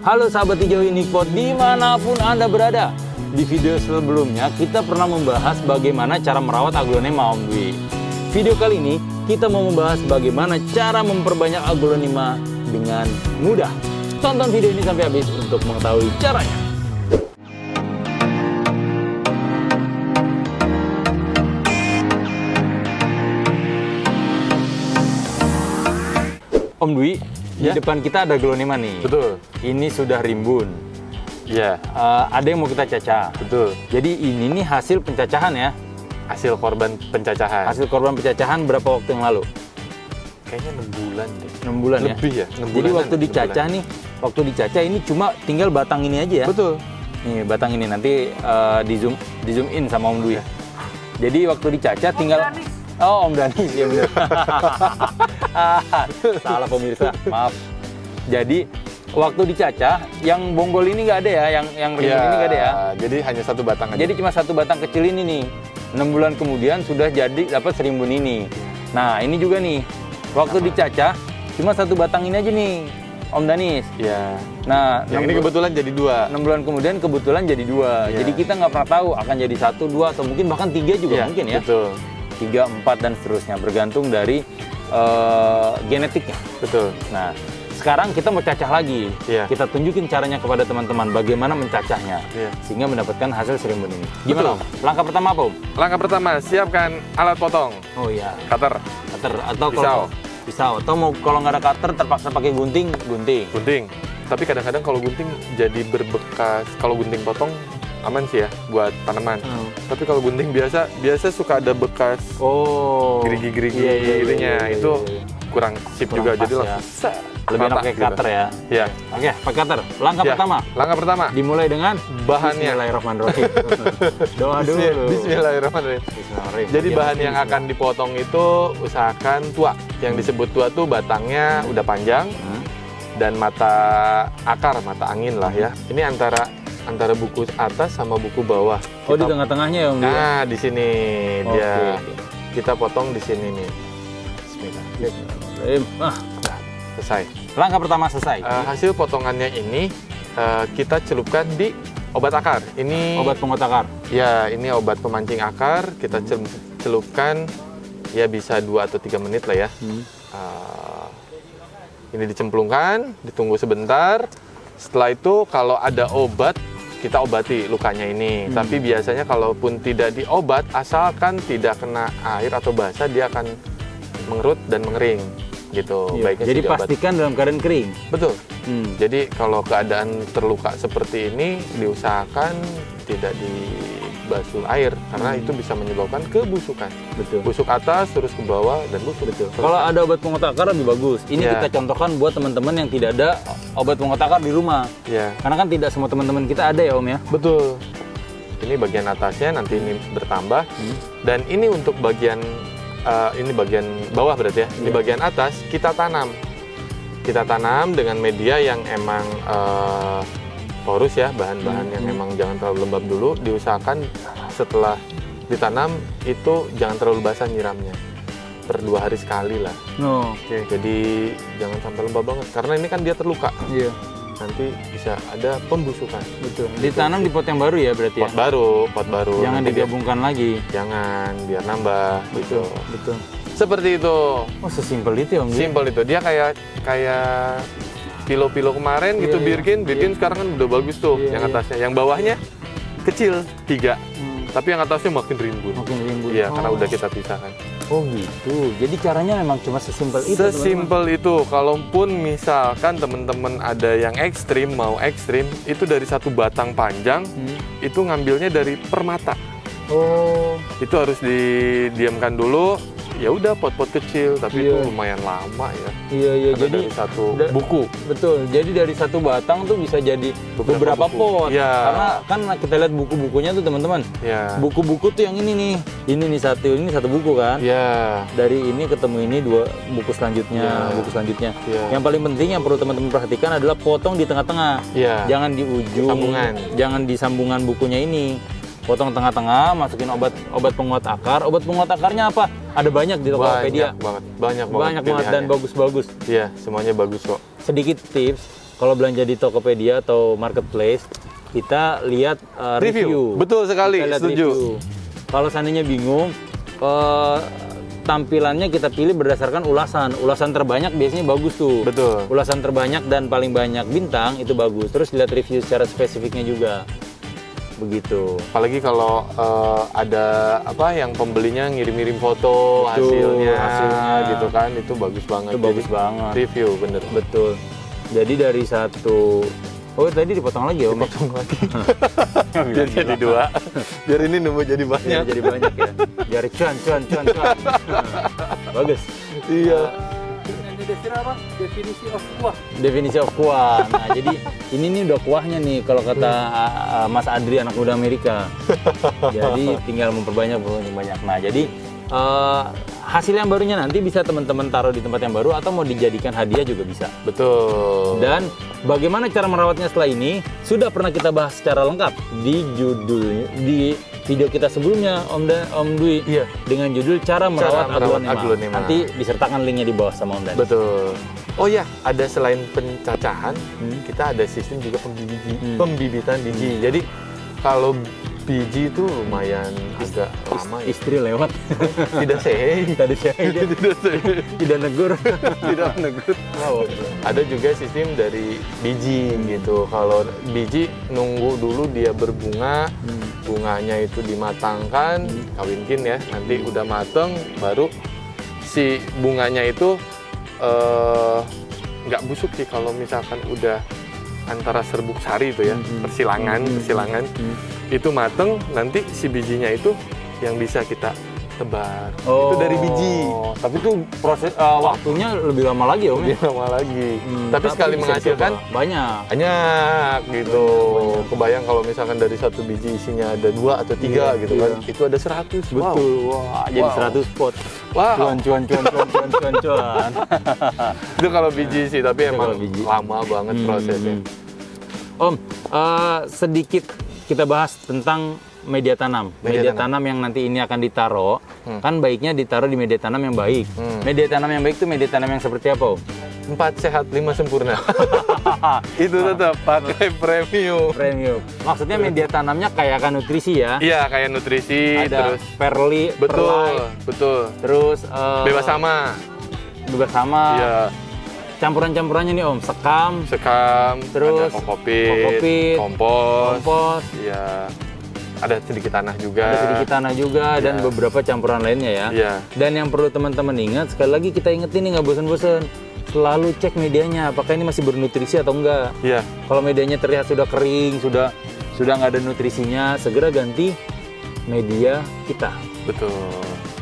Halo sahabat hijau Unikpot dimanapun Anda berada. Di video sebelumnya kita pernah membahas bagaimana cara merawat aglonema Om Dwi. Video kali ini kita mau membahas bagaimana cara memperbanyak aglonema dengan mudah. Tonton video ini sampai habis untuk mengetahui caranya. Om Dwi, di depan kita ada aglonema nih. Betul. Ini sudah rimbun. Iya. Ada yang mau kita cacah. Betul. Jadi ini nih hasil pencacahan ya. Hasil korban pencacahan. Hasil korban pencacahan berapa waktu yang lalu? Kayaknya 6 bulan deh. 6 bulan ya? Lebih ya? 6 Jadi bulanan, waktu 6 dicacah bulan. nih, waktu dicacah ini cuma tinggal batang ini aja ya? Betul. Nih batang ini nanti di zoom in sama Om Dwi. Jadi waktu dicacah tinggal... Oh Om Danis, ya benar. Salah pemirsa, maaf. Jadi waktu dicacah, yang bonggol ini nggak ada ya, yang rimbun ini nggak ada ya. Jadi hanya satu batang aja. Jadi cuma satu batang kecil ini nih. 6 bulan kemudian sudah jadi dapat serimbun ini. Nah ini juga nih, waktu dicacah cuma satu batang ini aja nih, Om Danis. Iya. Nah, Yang ini kebetulan jadi 2. 6 bulan kemudian kebetulan jadi 2. Iya. Jadi kita nggak pernah tahu akan jadi 1, 2 atau mungkin bahkan 3 juga Iya, mungkin ya. Betul. 3, 4 dan seterusnya bergantung dari genetiknya. Betul. Nah, sekarang kita mau cacah lagi. Iya. Kita tunjukin caranya kepada teman-teman bagaimana mencacahnya Iya. sehingga mendapatkan hasil serimbun ini. Gimana? Betul. Om? Langkah pertama apa, Om? Langkah pertama, siapkan alat potong. Oh iya, Cutter, cutter atau Pisau. pisau atau mau kalau nggak ada cutter terpaksa pakai gunting. gunting. Tapi kadang-kadang kalau gunting jadi berbekas. Kalau gunting potong aman sih ya buat tanaman. Tapi kalau gunting biasa suka ada bekas Oh. gerigi-gerigi Iya, itunya. iya, Itu iya. kurang sip Kurang juga. pas Jadi ya. langsung set, Lebih enak rata pakai gitu. cutter ya. Iya. Oke, pakai cutter. Langkah Iya. pertama Langkah pertama, dimulai dengan bahannya. Bismillahirrahmanirrahim. Doa dulu. Bismillahirrahmanirrahim. Bismillahirrahmanirrahim. Jadi bahan yang akan dipotong itu usahakan tua. Yang disebut tua tuh batangnya udah panjang dan mata akar, mata angin lah ya. Ini antara buku atas sama buku bawah. Oh, di tengah-tengahnya ya, Om? Nah, di sini dia. Oke. Kita potong di sini nih. Bismillah. Bismillahirrahmanirrahim. Nah, selesai. Langkah pertama selesai. Hasil potongannya ini kita celupkan di obat akar. Ini Obat penguat akar. Ya, ini obat pemancing akar. Kita celupkan ya bisa 2 atau 3 menit lah ya. Ini dicemplungkan, ditunggu sebentar. Setelah itu kalau ada obat, kita obati lukanya ini. Tapi biasanya kalaupun tidak diobat, asalkan tidak kena air atau basah, dia akan mengerut dan mengering gitu. Iya. Baiknya Jadi sih diobat. pastikan dalam keadaan kering. Betul. Jadi kalau keadaan terluka seperti ini, diusahakan tidak dibasuh air karena itu bisa menyebabkan kebusukan. Betul. Busuk atas terus ke bawah dan busuk. Betul. Kalau ada obat penguat akar lebih bagus. Ini Ya. kita contohkan buat teman-teman yang tidak ada obat penguat akar di rumah. Ya, Karena kan tidak semua teman-teman kita ada ya, Om ya. betul. Ini bagian atasnya, nanti ini bertambah. Dan ini untuk bagian ini bagian bawah berarti ya. Di Iya. bagian atas kita tanam. Kita tanam dengan media yang emang porus ya, bahan-bahan yang emang jangan terlalu lembab dulu. Diusahakan setelah ditanam itu jangan terlalu basah nyiramnya. Per 2 hari sekali lah. Oke. Jadi jangan sampai lembab banget karena ini kan dia terluka. Iya. Nanti bisa ada pembusukan. Betul. Ditanam di pot yang baru ya berarti ya. Pot baru. Jangan Nanti dia- digabungkan lagi. Jangan, biar nambah gitu. Betul. Seperti itu. Oh, sesimpel itu ya, Om. Simpel itu. Dia kayak pilo-pilo kemarin gitu, Iya, Birkin sekarang kan udah bagus tuh. Iya, Yang iya. atasnya, yang bawahnya kecil 3. Tapi yang atasnya makin rimbun. Makin rimbun. Iya, karena udah kita pisahkan. Oh gitu. Jadi caranya memang cuma sesimpel itu. teman-teman. Sesimpel itu. Kalaupun misalkan teman-teman ada yang ekstrim, mau ekstrim, itu dari satu batang panjang, itu ngambilnya dari permata. Oh. Itu harus didiamkan dulu. Ya udah pot-pot kecil, tapi Iya. itu lumayan lama ya. Iya iya. Karena Jadi dari satu da- buku. betul. Jadi dari satu batang tuh bisa jadi beberapa buku. pot. Iya. Karena kan kita lihat buku-bukunya tuh teman-teman. Ya. Buku-buku tuh yang ini nih. Ini satu buku kan. Ya. Dari ini ketemu ini 2 buku selanjutnya, Iya. buku selanjutnya. Iya. Yang paling penting yang perlu teman-teman perhatikan adalah potong di tengah-tengah. Iya. Jangan di ujung. Sambungan. Jangan di sambungan bukunya ini. Potong tengah-tengah, masukin obat penguat akar. Obat penguat akarnya apa? Ada banyak di Tokopedia. Banyak banget Banyak banget dan pilihannya. bagus-bagus. Iya, semuanya bagus kok. Sedikit tips, kalau belanja di Tokopedia atau marketplace, kita lihat review. Betul sekali, Kita lihat setuju. review. Kalau seandainya bingung, tampilannya kita pilih berdasarkan ulasan. Ulasan terbanyak biasanya bagus tuh. Betul. Ulasan terbanyak dan paling banyak bintang itu bagus. Terus lihat review secara spesifiknya juga. Begitu. Apalagi kalau ada apa yang pembelinya ngirim-ngirim foto Betul, hasilnya gitu kan, itu bagus banget. Itu bagus Jadi, banget. Review bener. Betul. Jadi dari satu, oh tadi dipotong lagi ya Om? Potong lagi. Biar jadi 2. Biar ini nemu jadi Biar banyak. jadi banyak ya. Biar cuan. Bagus. Iya. Ini istilah apa? Definisi of kuah. Definisi of kuah. Nah, jadi ini nih udah kuahnya nih kalau kata Mas Adri anak muda Amerika. Jadi tinggal memperbanyak. Nah, jadi hasil yang barunya nanti bisa teman-teman taruh di tempat yang baru atau mau dijadikan hadiah juga bisa. Betul. Dan bagaimana cara merawatnya setelah ini sudah pernah kita bahas secara lengkap di di video kita sebelumnya Om Dwi. Iya. Dengan judul cara merawat aglonema. aglonema. Nanti disertakan linknya di bawah sama Om Dan. Betul. Oh ya, ada selain pencacahan, kita ada sistem juga pembibitan biji. Jadi kalau biji itu lumayan agak lama ya. Istri lewat. Tidak sehe. Tadi saya Tidak sehe. tidak negur. Tidak menegur. Wow. Ada juga sistem dari biji gitu. Kalau biji nunggu dulu dia berbunga, bunganya itu dimatangkan, kawinkin ya. Nanti udah mateng, baru si bunganya itu nggak busuk sih kalau misalkan udah antara serbuk sari itu ya, persilangan itu mateng, nanti si bijinya itu yang bisa kita tebar. Itu dari biji. Tapi itu proses waktunya lebih lama lagi ya, Om. Lebih lama lagi. Tapi sekali bisa menghasilkan dicoba. banyak. gitu. Kebayang kalau misalkan dari satu biji isinya ada 2 atau 3 gitu kan. Itu ada 100. Betul. Wah, jadi 100 pot. Wow. Cuan. Itu kalau biji sih, tapi Itu emang kalau biji. lama banget prosesnya. Om, sedikit kita bahas tentang media tanam. Media tanam yang nanti ini akan ditaruh, kan baiknya ditaruh di media tanam yang baik. Media tanam yang baik itu media tanam yang seperti apa, Om? 4 sehat 5 sempurna. Itu tetap pakai premium. Premium. Maksudnya media tanamnya kayak akan nutrisi ya. Iya, kayak nutrisi, Ada terus Perlite, betul. terus Bebas sama. Iya. Campuran-campurannya nih Om, sekam, ada terus kokopit, kompos. Iya. Ada sedikit tanah juga. Dan beberapa campuran lainnya ya. Iya. Dan yang perlu teman-teman ingat, sekali lagi kita ingetin nih, nggak bosan-bosan, selalu cek medianya, apakah ini masih bernutrisi atau enggak. Iya. Kalau medianya terlihat sudah kering, sudah nggak ada nutrisinya, segera ganti media kita. Betul.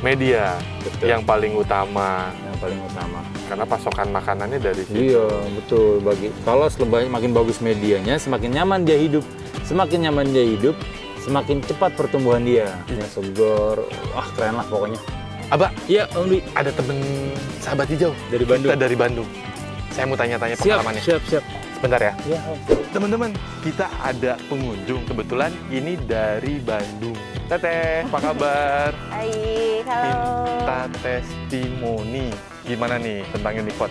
Media Betul. yang paling utama. Yang paling utama. Karena pasokan makanannya dari situ. Iya, betul. Kalau makin bagus medianya, semakin nyaman dia hidup. Semakin nyaman dia hidup, semakin cepat pertumbuhan dia. Ya, segar. Wah, keren lah pokoknya. Abah, Iya, Om Dwi. ada temen sahabat hijau Dari Bandung. Kita dari Bandung. Saya mau tanya-tanya pengalamannya. Siap. Sebentar ya. Iya, Om. Teman-teman, kita ada pengunjung. Kebetulan ini dari Bandung. Teteh, apa kabar? Hai, halo. Minta testimoni. Gimana nih tentang Unipot?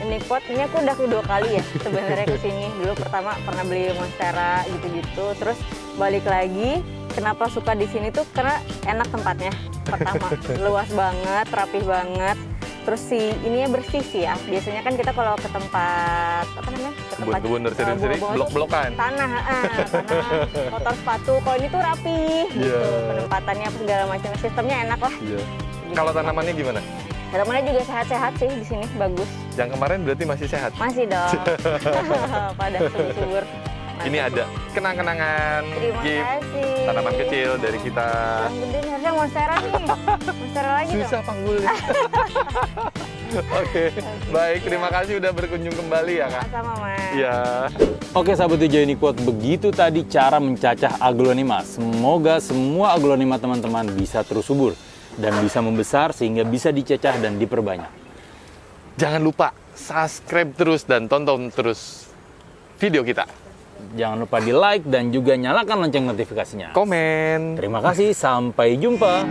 Unipot ini aku udah kedua kali ya sebenarnya kesini. Dulu pertama pernah beli Monstera gitu-gitu, terus balik lagi. Kenapa suka di sini tuh karena enak tempatnya. Pertama, luas banget, rapih banget. Terus ininya bersih sih ya. Biasanya kan kita kalau ke tempat apa namanya? Ke tempat Kebun-kebun nursery, buah-buahan tuh blok-blokan. tanah, kotor sepatu. Kalau ini tuh rapi gitu. Iya. Penempatannya apa segala macam. Sistemnya enak lah. Iya. Gitu. Kalau tanamannya gimana? Tanamannya juga sehat-sehat sih di sini, bagus. Yang kemarin berarti masih sehat. Masih dong. Pada subur-subur. Ini ada kenang-kenangan Terima gift kasih. tanaman kecil dari kita. Yang gede nih, harusnya Monstera nih. Monstera lagi Susah dong. panggulnya. Oke, baik. Terima kasih udah berkunjung kembali ya kak. Sama Mas. Iya. Oke sahabat Hijau Uniquote, begitu tadi cara mencacah aglonema. Semoga semua aglonema teman-teman bisa terus subur dan bisa membesar sehingga bisa dicacah dan diperbanyak. Jangan lupa subscribe terus dan tonton terus video kita. Jangan lupa di like dan juga nyalakan lonceng notifikasinya. Komen. Terima kasih, sampai jumpa.